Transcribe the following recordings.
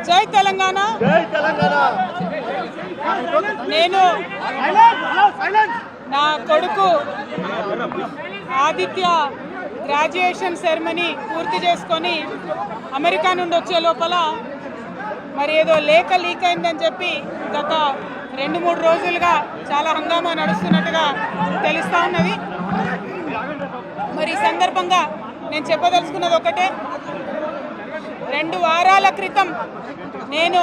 జై తెలంగాణ. నేను నా కొడుకు ఆదిత్య గ్రాడ్యుయేషన్ సెరమనీ పూర్తి చేసుకొని అమెరికా నుండి వచ్చే లోపల మరి ఏదో లేఖ లీక్ అయిందని చెప్పి గత 2-3 రోజులుగా చాలా హంగామా నడుస్తున్నట్టుగా తెలుస్తూ ఉన్నది. మరి ఈ సందర్భంగా నేను చెప్పదలుచుకున్నది ఒకటే, 2 వారాల క్రితం నేను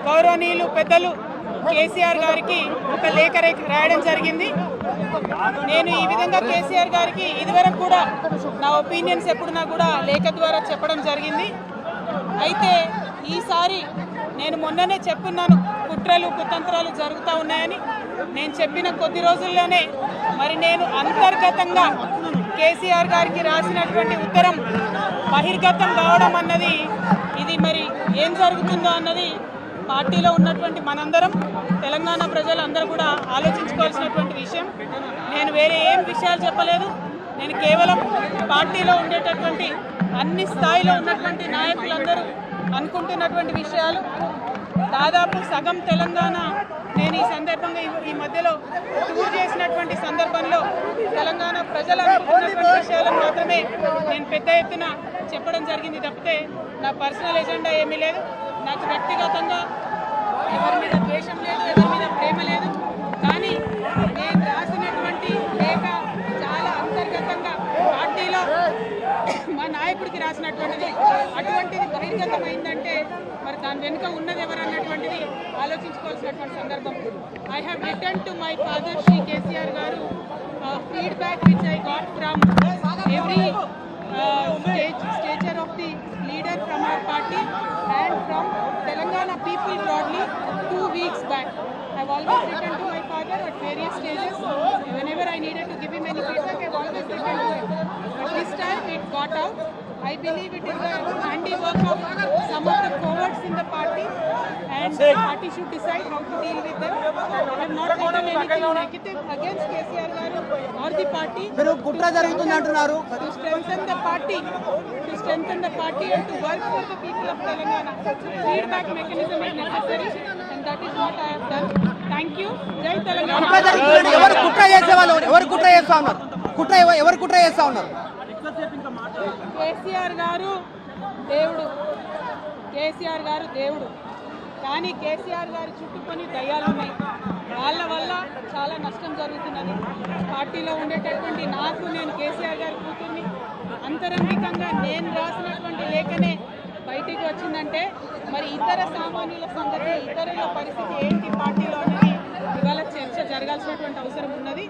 గౌరవనీయులు పెద్దలు కేసీఆర్ గారికి ఒక లేఖ రాయడం జరిగింది. నేను ఈ విధంగా కేసీఆర్ గారికి ఇదివరకు కూడా నా ఒపీనియన్స్ ఎప్పుడున్నా కూడా లేఖ ద్వారా చెప్పడం జరిగింది. అయితే ఈసారి నేను మొన్ననే చెప్పున్నాను, కుట్రలు కుతంత్రాలు జరుగుతూ ఉన్నాయని. నేను చెప్పిన కొద్ది రోజుల్లోనే మరి నేను అంతర్గతంగా కేసీఆర్ గారికి రాసినటువంటి ఉత్తరం బహిర్గతం కావడం అన్నది, ఇది మరి ఏం జరుగుతుందో అన్నది పార్టీలో ఉన్నటువంటి మనందరం, తెలంగాణ ప్రజలందరూ కూడా ఆలోచించుకోవాల్సినటువంటి విషయం. నేను వేరే ఏం విషయాలు చెప్పలేదు. నేను కేవలం పార్టీలో ఉండేటటువంటి అన్ని స్థాయిలో ఉన్నటువంటి నాయకులందరూ అనుకుంటున్నటువంటి విషయాలు. దాదాపు సగం తెలంగాణ నేను ఈ సందర్భంగా ఈ మధ్యలో టూర్ చేసినటువంటి సందర్భంలో తెలంగాణ ప్రజలు అనుకుంటున్నటువంటి విషయాలను మాత్రమే నేను పెద్ద ఎత్తున చెప్పడం జరిగింది తప్పితే నా పర్సనల్ ఎజెండా ఏమీ లేదు. నాకు వ్యక్తిగతంగా ఎవరి మీద ద్వేషం లేదు, ఎవరి మీద ప్రేమ లేదు. కానీ నేను రాసినటువంటి లేఖ చాలా అంతర్గతంగా పార్టీలో మా నాయకుడికి రాసినటువంటిది. అటువంటిది బహిర్గతమైందంటే మరి దాని వెనుక ఉన్నది ఎవరు అన్నటువంటిది ఆలోచించుకోవాల్సినటువంటి సందర్భం. I have return to my father Shri KCR గారు feedback which I got from every stature of the leader from our party and from Telangana people broadly 2 weeks back. I've always written to my father at various stages. Whenever I needed to give him any feedback, I've always written to him. But this time it got out. I believe it is the handiwork of some of the cowards in the party, and the party should decide how to deal with them. I have not written anything negative against KCR garu or the party. Pero kutra jarugutundi antunnaru. To strengthen the party and to work for the people of Telangana. Feedback mechanism is necessary, and that is what I have done. Thank you. Jai Telangana. Evaru kutra chese vallu evaru kutra chesta unnaru? Evaru kutra chesta unnaru? KCR గారు దేవుడు, కేసీఆర్ గారు దేవుడు. కానీ కేసీఆర్ గారి చుట్టుకొని దయ్యాలు ఉన్నాయి. వాళ్ళ వల్ల చాలా నష్టం జరుగుతున్నది. పార్టీలో ఉండేటటువంటి నాకు, నేను కేసీఆర్ గారి కూతుర్ని, అంతరంగికంగా నేను రాసినటువంటి లేఖనే బయటికి వచ్చిందంటే మరి ఇతర సామాన్యుల సంగతి, ఇతరుల పరిస్థితి ఏంటి పార్టీలో అన్నది ఇవాళ చర్చ జరగాల్సినటువంటి అవసరం ఉన్నది.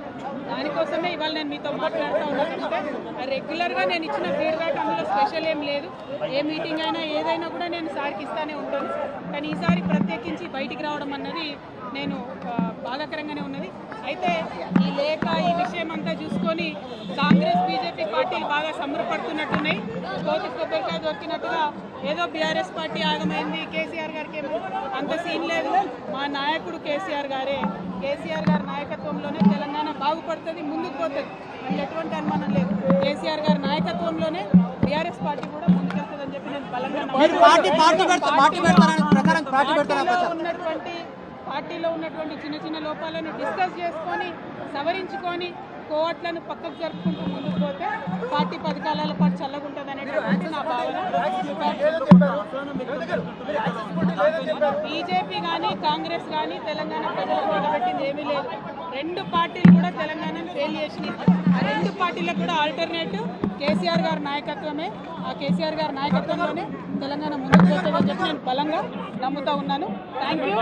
దానికోసమే ఇవాళ నేను మీతో మాట్లాడుతూ ఉన్నానంటే రెగ్యులర్గా నేను ఇచ్చిన ఫీడ్బ్యాక్ అందులో స్పెషల్ ఏం లేదు. ఏ మీటింగ్ అయినా ఏదైనా కూడా నేను సార్కి ఇస్తానే ఉంటాను. కానీ ఈసారి ప్రత్యేకించి బయటికి రావడం అన్నది నేను బాధాకరంగానే ఉన్నది. అయితే ఈ లేఖ, ఈ విషయం అంతా చూసుకొని కాంగ్రెస్ బీజేపీ పార్టీలు బాగా సంబరపడుతున్నట్టున్నాయి. కోతి కొబ్బరికాయ దొరికినట్టుగా ఏదో బీఆర్ఎస్ పార్టీ ఆగమైంది, కేసీఆర్ గారికి ఏమో అంత సీన్ లేదు. మా నాయకుడు కేసీఆర్ గారే, కేసీఆర్ గారి నాయకత్వంలోనే తెలంగాణ బాగుపడుతుంది, ముందుకు పోతుంది. అందులో ఎటువంటి అనుమానం లేదు. కేసీఆర్ గారి నాయకత్వంలోనే బీఆర్ఎస్ పార్టీ కూడా ముందుకెళ్తుందని చెప్పి నేను బలంగా పార్టీలో ఉన్నటువంటి చిన్న చిన్న లోపాలను డిస్కస్ చేసుకొని సవరించుకొని కోవట్లను పక్కకు జరుపుకుంటూ ముందుకు పోతే పార్టీ 10 కాలాల పాటు చల్లగుంటుంది అనేటువంటి నా భావన. బీజేపీ కానీ కాంగ్రెస్ కానీ తెలంగాణ ప్రజలకు నిలబెట్టింది ఏమీ లేదు. 2 పార్టీలు కూడా తెలంగాణను ఫెయిల్ చేసినాయి. ఆ 2 పార్టీలకు కూడా ఆల్టర్నేటివ్ కేసీఆర్ గారి నాయకత్వమే. ఆ కేసీఆర్ గారి నాయకత్వంలోనే తెలంగాణ ముందుకు పోతుందని చెప్పి నేను బలంగా నమ్ముతా ఉన్నాను. Thank you.